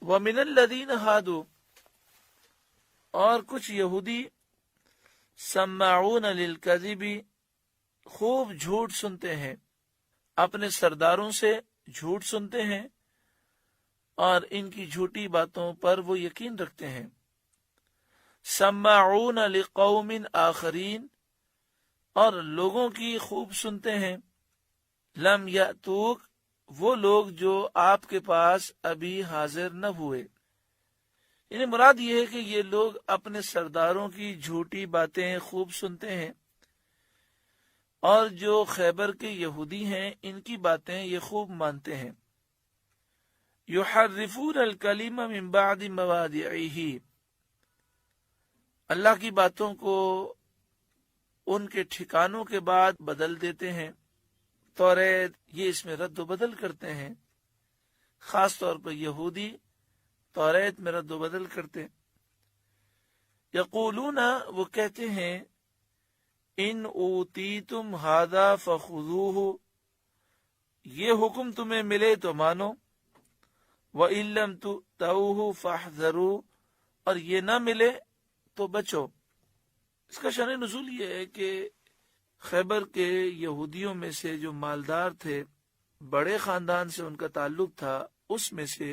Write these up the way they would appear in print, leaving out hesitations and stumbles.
وَمِنَ الَّذِينَ هَادُوا، اور کچھ یہودی سماعون للکذب، خوب جھوٹ سنتے ہیں، اپنے سرداروں سے جھوٹ سنتے ہیں اور ان کی جھوٹی باتوں پر وہ یقین رکھتے ہیں۔ سماعون لقوم آخرین، اور لوگوں کی خوب سنتے ہیں، لم یأتوک، وہ لوگ جو آپ کے پاس ابھی حاضر نہ ہوئے۔ یعنی مراد یہ ہے کہ یہ لوگ اپنے سرداروں کی جھوٹی باتیں خوب سنتے ہیں، اور جو خیبر کے یہودی ہیں ان کی باتیں یہ خوب مانتے ہیں۔ یحرفون الکلم من بعد مواضعہ، اللہ کی باتوں کو ان کے ٹھکانوں کے بعد بدل دیتے ہیں۔ توریت، یہ اس میں رد و بدل کرتے ہیں، خاص طور پر یہودی توریت میں رد و بدل کرتے۔ یقولون، وہ کہتے ہیں، ان اوتیتم ھذا فخذوہ، یہ حکم تمہیں ملے تو مانو، وَإِن لَّمْ تُؤْتَوْهُ فَاحْذَرُوا، اور یہ نہ ملے تو بچو۔ اس کا شأن نزول یہ ہے کہ خیبر کے یہودیوں میں سے جو مالدار تھے، بڑے خاندان سے ان کا تعلق تھا، اس میں سے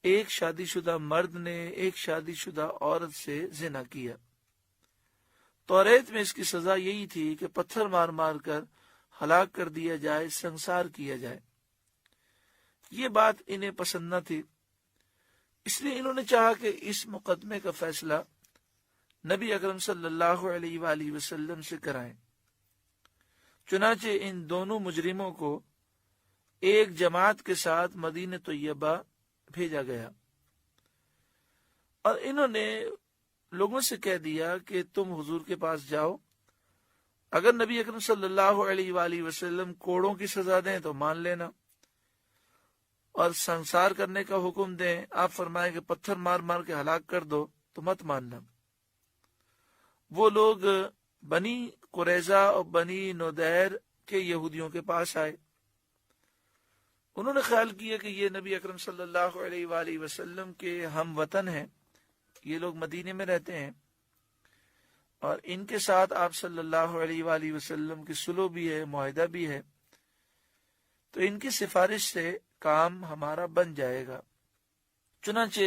ایک شادی شدہ مرد نے ایک شادی شدہ عورت سے زنا کیا۔ توریت میں اس کی سزا یہی تھی کہ پتھر مار مار کر ہلاک کر دیا جائے، سنسار کیا جائے۔ یہ بات انہیں پسند نہ تھی، اس لیے انہوں نے چاہا کہ اس مقدمے کا فیصلہ نبی اکرم صلی اللہ علیہ وآلہ وسلم سے کرائیں۔ چنانچہ ان دونوں مجرموں کو ایک جماعت کے ساتھ مدینہ طیبہ بھیجا گیا، اور انہوں نے لوگوں سے کہہ دیا کہ تم حضور کے پاس جاؤ، اگر نبی اکرم صلی اللہ علیہ وآلہ وسلم کوڑوں کی سزا دیں تو مان لینا، اور سنسار کرنے کا حکم دیں، آپ فرمائیں کہ پتھر مار مار کے ہلاک کر دو، تو مت ماننا۔ وہ لوگ بنی قریظہ اور بنی نودیر کے یہودیوں کے پاس آئے۔ انہوں نے خیال کیا کہ یہ نبی اکرم صلی اللہ علیہ وآلہ وسلم کے ہم وطن ہیں، یہ لوگ مدینے میں رہتے ہیں، اور ان کے ساتھ آپ صلی اللہ علیہ وآلہ وسلم کی صلح بھی ہے، معاہدہ بھی ہے، تو ان کی سفارش سے کام ہمارا بن جائے گا۔ چنانچہ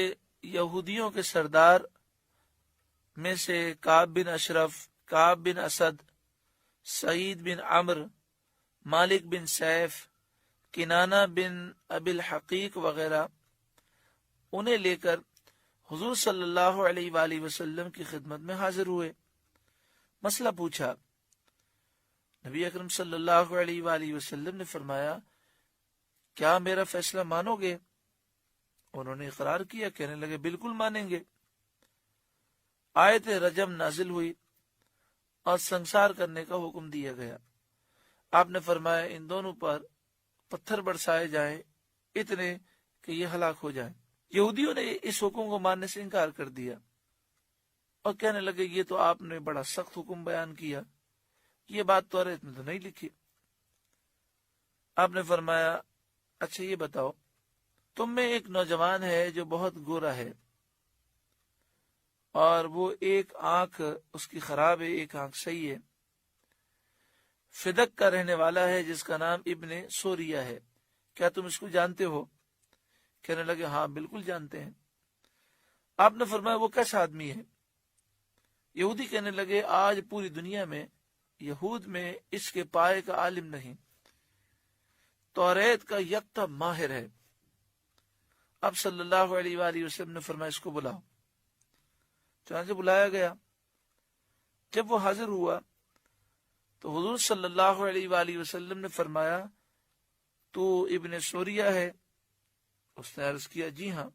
یہودیوں کے سردار میں سے کعب بن اشرف، کعب بن اسد، سعید بن عمر، مالک بن سیف، کنانہ بن ابی الحقیق وغیرہ انہیں لے کر حضور صلی اللہ علیہ وآلہ وسلم کی خدمت میں حاضر ہوئے۔ مسئلہ پوچھا، نبی اکرم صلی اللہ علیہ وآلہ وسلم نے فرمایا، کیا میرا فیصلہ مانو گے؟ انہوں نے اقرار کیا، کہنے لگے بالکل مانیں گے۔ آیت رجم نازل ہوئی اور سنسار کرنے کا حکم دیا گیا۔ آپ نے فرمایا ان دونوں پر پتھر برسائے جائیں، اتنے کہ یہ ہلاک ہو جائیں۔ یہودیوں نے اس حکم کو ماننے سے انکار کر دیا اور کہنے لگے یہ تو آپ نے بڑا سخت حکم بیان کیا، یہ بات توریت میں تو نہیں لکھی۔ آپ نے فرمایا اچھا یہ بتاؤ، تم میں ایک نوجوان ہے جو بہت گورا ہے، اور وہ ایک آنکھ اس کی خراب ہے، ایک آنکھ صحیح ہے، فدق کا رہنے والا ہے جس کا نام ابن سوریہ ہے، کیا تم اس کو جانتے ہو؟ کہنے لگے ہاں بالکل جانتے ہیں۔ آپ نے فرمایا وہ کیسا آدمی ہے؟ یہودی کہنے لگے آج پوری دنیا میں یہود میں اس کے پائے کا عالم نہیں، توریت کا یکتا ماہر ہے۔ اب صلی اللہ علیہ وآلہ وسلم نے فرمایا اس کو بلاؤ۔ چنانچہ بلایا گیا۔ جب وہ حاضر ہوا تو حضور صلی اللہ علیہ وآلہ وسلم نے فرمایا تو ابن سوریہ ہے؟ اس نے عرض کیا جی ہاں۔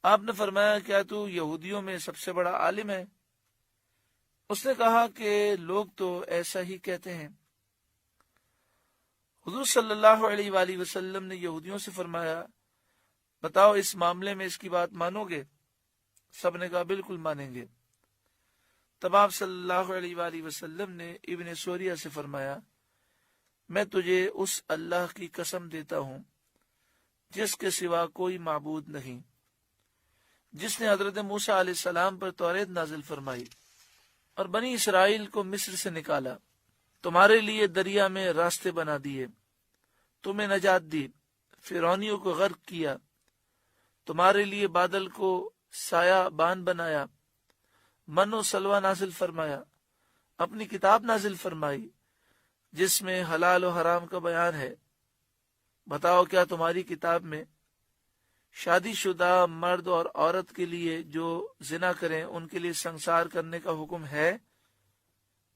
آپ نے فرمایا کیا تو یہودیوں میں سب سے بڑا عالم ہے؟ اس نے کہا کہ لوگ تو ایسا ہی کہتے ہیں۔ حضور صلی اللہ علیہ وآلہ وسلم نے یہودیوں سے فرمایا بتاؤ اس معاملے میں اس کی بات مانو گے؟ سب نے کہا بالکل مانیں گے۔ تب آپ صلی اللہ علیہ وآلہ وسلم نے ابن سوریہ سے فرمایا میں تجھے اس اللہ کی قسم دیتا ہوں جس کے سوا کوئی معبود نہیں، جس نے حضرت موسیٰ علیہ السلام پر توریت نازل فرمائی اور بنی اسرائیل کو مصر سے نکالا، تمہارے لیے دریا میں راستے بنا دیے، تمہیں نجات دی، فرعونیوں کو غرق کیا، تمہارے لیے بادل کو سایہ بان بنایا، من و سلوہ نازل فرمایا، اپنی کتاب نازل فرمائی جس میں حلال و حرام کا بیان ہے۔ بتاؤ کیا تمہاری کتاب میں شادی شدہ مرد اور عورت کے لیے جو زنا کریں ان کے لیے سنسار کرنے کا حکم ہے؟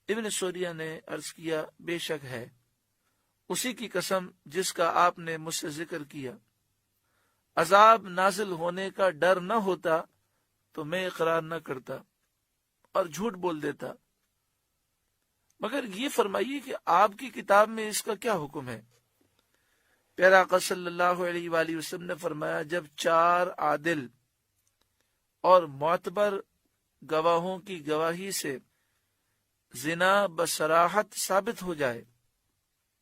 ابن سوریہ نے عرض کیا، بے شک ہے، اسی کی قسم جس کا آپ نے مجھ سے ذکر کیا۔ عذاب نازل ہونے کا ڈر نہ ہوتا تو میں اقرار نہ کرتا اور جھوٹ بول دیتا، مگر یہ فرمائیے کہ آپ کی کتاب میں اس کا کیا حکم ہے؟ پیارا آقا صلی اللہ علیہ وآلہ وسلم نے فرمایا، جب 4 عادل اور معتبر گواہوں کی گواہی سے زنا بصراحت ثابت ہو جائے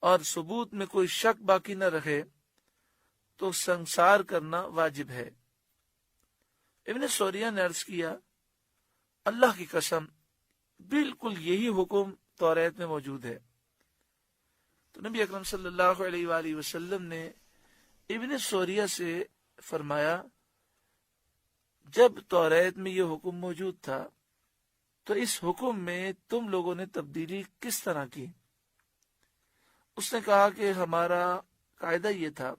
اور ثبوت میں کوئی شک باقی نہ رہے تو سنسار کرنا واجب ہے۔ ابن سوریہ نے عرض کیا، اللہ کی قسم بالکل یہی حکم توریت میں موجود ہے۔ تو نبی اکرم صلی اللہ علیہ وآلہ وسلم نے ابن سوریہ سے فرمایا، جب توریت میں یہ حکم موجود تھا تو اس حکم میں تم لوگوں نے تبدیلی کس طرح کی؟ اس نے کہا کہ ہمارا قاعدہ یہ تھا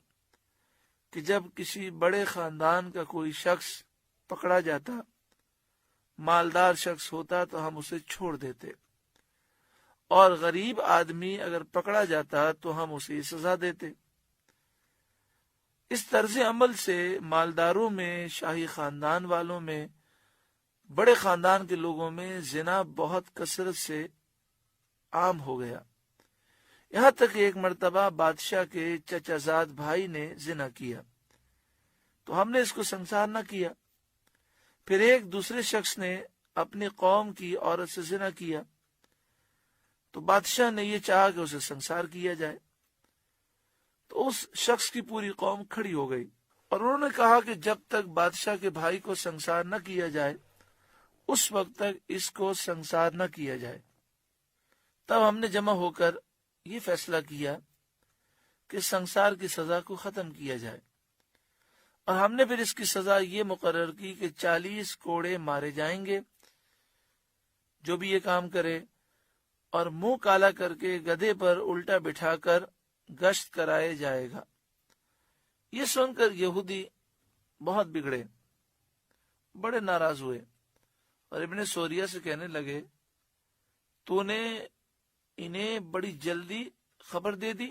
کہ جب کسی بڑے خاندان کا کوئی شخص پکڑا جاتا، مالدار شخص ہوتا تو ہم اسے چھوڑ دیتے، اور غریب آدمی اگر پکڑا جاتا تو ہم اسے سزا دیتے۔ اس طرز عمل سے مالداروں میں، شاہی خاندان والوں میں، بڑے خاندان کے لوگوں میں زنا بہت کثرت سے عام ہو گیا، یہاں تک کہ ایک مرتبہ بادشاہ کے چچا زاد بھائی نے زنا کیا تو ہم نے اس کو سنسار نہ کیا۔ پھر ایک دوسرے شخص نے اپنی قوم کی عورت سے زنا کیا تو بادشاہ نے یہ چاہا کہ اسے سنسار کیا جائے، تو اس شخص کی پوری قوم کھڑی ہو گئی اور انہوں نے کہا کہ جب تک بادشاہ کے بھائی کو سنسار نہ کیا جائے اس وقت تک اس کو سنسار نہ کیا جائے۔ تب ہم نے جمع ہو کر یہ فیصلہ کیا کہ سنسار کی سزا کو ختم کیا جائے، اور ہم نے پھر اس کی سزا یہ مقرر کی کہ 40 کوڑے مارے جائیں گے جو بھی یہ کام کرے، اور منہ کالا کر کے گدھے پر الٹا بٹھا کر گشت کرائے جائے گا۔ یہ سن کر یہودی بہت بگڑے، بڑے ناراض ہوئے اور ابن سوریہ سے کہنے لگے، تو نے انہیں بڑی جلدی خبر دے دی،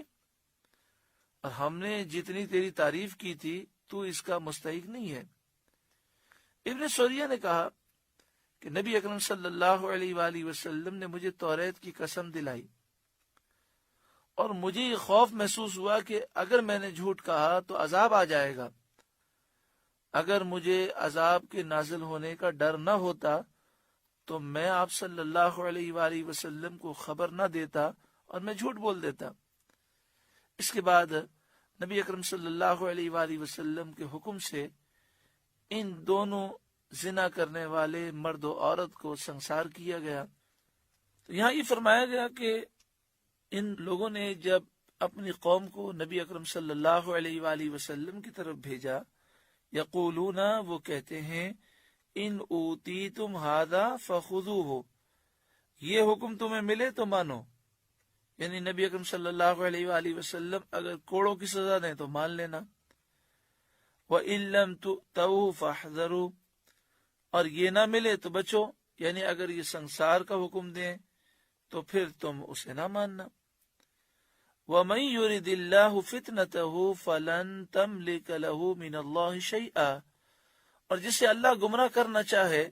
اور ہم نے جتنی تیری تعریف کی تھی تو اس کا مستحق نہیں ہے۔ ابن سوریہ نے کہا کہ نبی اکرم صلی اللہ علیہ وآلہ وسلم نے مجھے توریت کی قسم دلائی، اور مجھے یہ خوف محسوس ہوا کہ اگر میں نے جھوٹ کہا تو عذاب آ جائے گا۔ اگر مجھے عذاب کے نازل ہونے کا ڈر نہ ہوتا تو میں آپ صلی اللہ علیہ وآلہ وسلم کو خبر نہ دیتا اور میں جھوٹ بول دیتا۔ اس کے بعد نبی اکرم صلی اللہ علیہ وآلہ وسلم کے حکم سے ان دونوں زنا کرنے والے مرد و عورت کو سنسار کیا گیا۔ تو یہاں یہ فرمایا گیا کہ ان لوگوں نے جب اپنی قوم کو نبی اکرم صلی اللہ علیہ وآلہ وسلم کی طرف بھیجا، یقولون، وہ کہتے ہیں، ان اوتیتم ھذا فخذوہ، یہ حکم تمہیں ملے تو مانو، یعنی نبی اکرم صلی اللہ علیہ وآلہ وسلم اگر کوڑوں کی سزا دیں تو مان لینا، وَإِن لَّمْ تُؤْتَوْهُ فَاحْذَرُوا، اور یہ نہ ملے تو بچو، یعنی اگر یہ سنسار کا حکم دیں تو پھر تم اسے نہ ماننا۔ وَمَن يُرِدِ اللَّهُ فِتْنَتَهُ فَلَن تَمْلِكَ لَهُ مِنَ اللَّهِ شَيْئًا، اور جسے اللہ گمراہ کرنا چاہے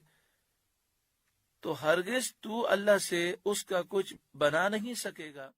تو ہرگز تو اللہ سے اس کا کچھ بنا نہیں سکے گا۔